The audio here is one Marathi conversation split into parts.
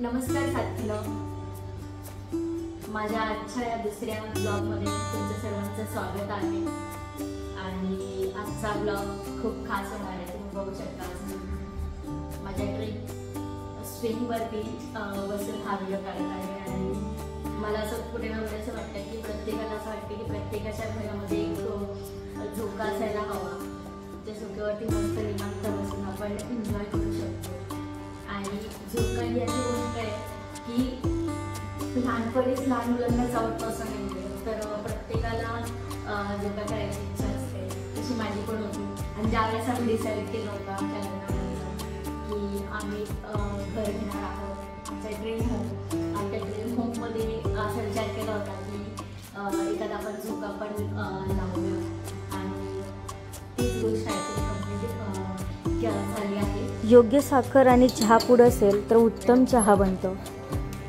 नमस्कार साथीनो, माझ्या आजच्या या दुसऱ्या ब्लॉगमध्ये तुमचं सर्वांचं स्वागत आहे. आणि आजचा ब्लॉग खूप खास होणार आहे. तुम्ही बघू शकता माझ्या स्विंगवरती बसून हा व्हिडिओ काढत आहे. आणि मला असं पुढे असं वाटतं की प्रत्येकाला असं वाटतं की प्रत्येकाच्या घरामध्ये एक झोका असायला हवा. त्या झोक्यावरती मस्त निवांत बसून आपण एन्जॉय करू शकतो. आणि झोका ही अशी गोष्ट आहे की लहानपणीच लहान मुलांना चावतपासून येते. तर प्रत्येकाला झोका करायची इच्छा असते, तशी माझी पण होती. आणि ज्यावेळेस आम्ही डिसाईड केलं होतं आमच्या लग्नानंतर की आम्ही घर घेणार आहोत, आमच्या ड्रीम होम. आमच्या ड्रीम होममध्ये असा विचार केला होता की एखादा आपण झोका पण लावूया. आणि तीच गोष्ट आहे कम्प्लीट झाली आहे. योग्य साखर आणि चहा पूड असेल तर उत्तम चहा बनतो.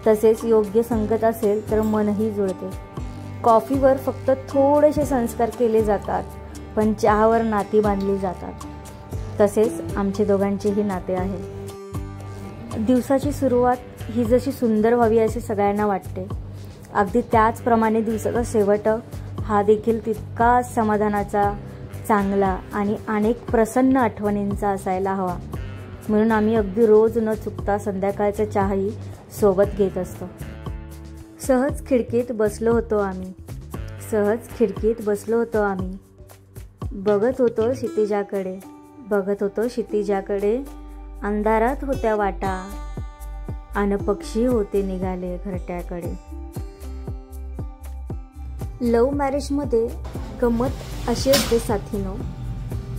तसेच योग्य संगत असेल तर मनही जुळते. कॉफीवर फक्त थोडेसे संस्कार केले जातात, पण चहावर नाती बांधली जातात. तसेच आमचे दोघांचेही नाते आहे. दिवसाची सुरुवात ही जशी सुंदर व्हावी असे सगळ्यांना वाटते, अगदी त्याचप्रमाणे दिवसाचा शेवट हा देखील तितकाच समाधानाचा, चांगला आणि अनेक प्रसन्न आठवणींचा असायला हवा. म्हणून आम्ही अगदी रोज न चुकता संध्याकाळचा चहाही सोबत घेत असतो. सहज खिडकीत बसलो होतो आम्ही. बघत होतो क्षितिजाकडे. अंधारात होत्या वाटा अन पक्षी होते निघाले घरट्याकडे. लव्ह मॅरेजमध्ये गंमत अशी असते साथीनो,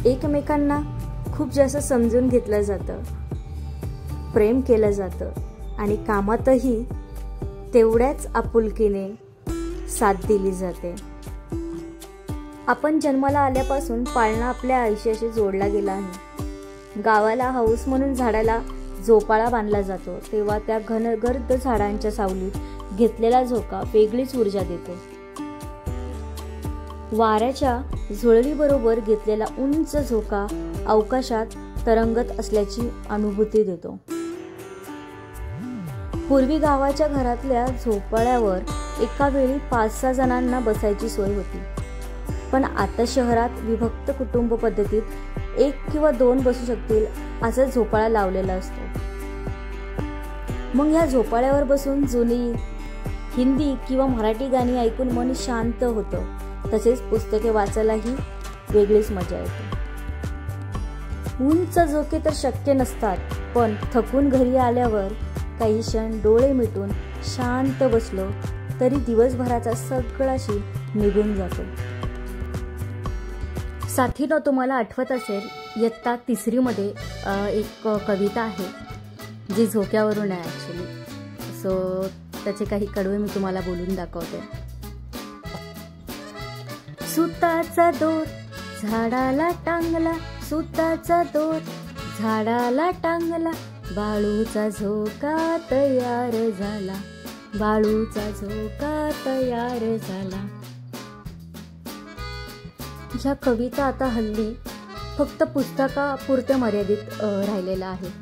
एकमेकांना खूप जास्त समजून घेतलं जातं, प्रेम केलं जातं आणि कामातही तेवढ्याच आपुलकीने साथ दिली जाते. आपण जन्माला आल्यापासून पाळणा आपल्या आयुष्याशी जोडला गेला आहे. गावाला हाऊस म्हणून झाडाला झोपाळा बांधला जातो, तेव्हा त्या घनगर्द झाडांच्या सावलीत घेतलेला झोका वेगळीच ऊर्जा देतो. वाऱ्याच्या झुळलीबरोबर घेतलेला उंच झोका अवकाशात तरंगत असल्याची अनुभूती देतो. पूर्वी गावाच्या घरातल्या झोपाळ्यावर एका वेळी 5-6 जणांना बसायची सोय होती. पण आता शहरात विभक्त कुटुंब पद्धतीत 1 किंवा 2 बसू शकतील असा झोपाळा लावलेला असतो. मग ह्या झोपाळ्यावर बसून जुनी हिंदी किंवा मराठी गाणी ऐकून मन शांत होतं. तसेच पुस्तके वाचायलाही वेगळीच मजा येते. उंच झोके तर शक्य नसतात, पण थकून घरी आल्यावर काही क्षण डोळे मिटून शांत बसलो तरी दिवसभराचा सगळाशी निघून जातो. साथीनो, तुम्हाला आठवत असेल इयत्ता 3री मध्ये एक कविता आहे जी झोक्यावरून आहे ॲक्च्युली. सो त्याचे काही कडवे मी तुम्हाला बोलून दाखवते. सुताचा दोर झाडाला टांगला, सुताचा दोर झाडाला टांगला, बाळूचा झोका तयार झाला, बाळूचा झोका तयार झाला. ह्या कविता आता हल्ली फक्त पुस्तकापुरत्या मर्यादित राहिलेला आहे.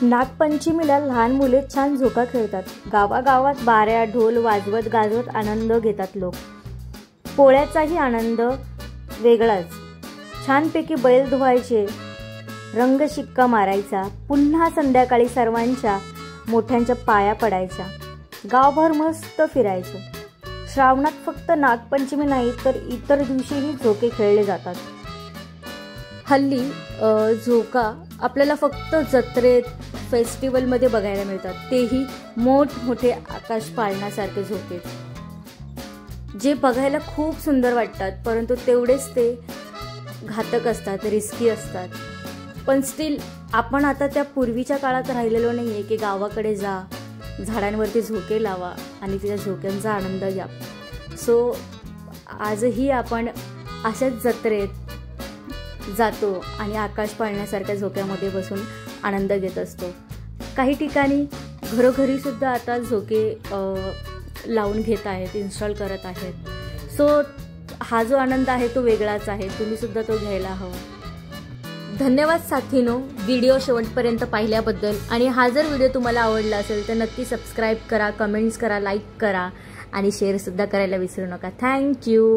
नागपंचमीला लहान मुले छान झोका खेळतात. गावागावात बाऱ्या ढोल वाजवत गाजवत आनंद घेतात लोक. पोळ्याचाही आनंद वेगळाच. छानपैकी बैल धुवायचे, रंगशिक्का मारायचा, पुन्हा संध्याकाळी सर्वांच्या मोठ्यांच्या पाया पडायच्या, गावभर मस्त फिरायचं. श्रावणात फक्त नागपंचमी नाही तर इतर दिवशीही झोके खेळले जातात. हल्ली झोका आपल्याला फक्त जत्रेत, फेस्टिवलमध्ये बघायला मिळतात, तेही मोठमोठे आकाश पाळण्यासारखे झोके, जे बघायला खूप सुंदर वाटतात, परंतु तेवढेच ते घातक असतात, रिस्की असतात. पण स्टील आपण आता त्या पूर्वीच्या काळात राहिलेलो नाही आहे की गावाकडे जा, झाडांवरती झोके लावा आणि त्या झोक्यांचा आनंद घ्या. सो आजही आपण अशाच जत्रेत जातो आणि आकाश पाळण्यासारख्या झोक्यामध्ये बसून आनंद घेत असतो. काही ठिकाणी घरोघरी सुद्धा आता झोके लावून घेत आहेत, इन्स्टॉल करत आहेत. सो हा जो आनंद आहे तो वेगळाच आहे, तुम्ही सुद्धा तो घ्यायला हवा. धन्यवाद साथीनो व्हिडिओ शेवटपर्यंत पाहिल्याबद्दल. आणि हा जर व्हिडिओ तुम्हाला आवडला असेल तर नक्की सबस्क्राईब करा, कमेंट्स करा, लाईक करा आणि शेअरसुद्धा करायला विसरू नका. थँक्यू.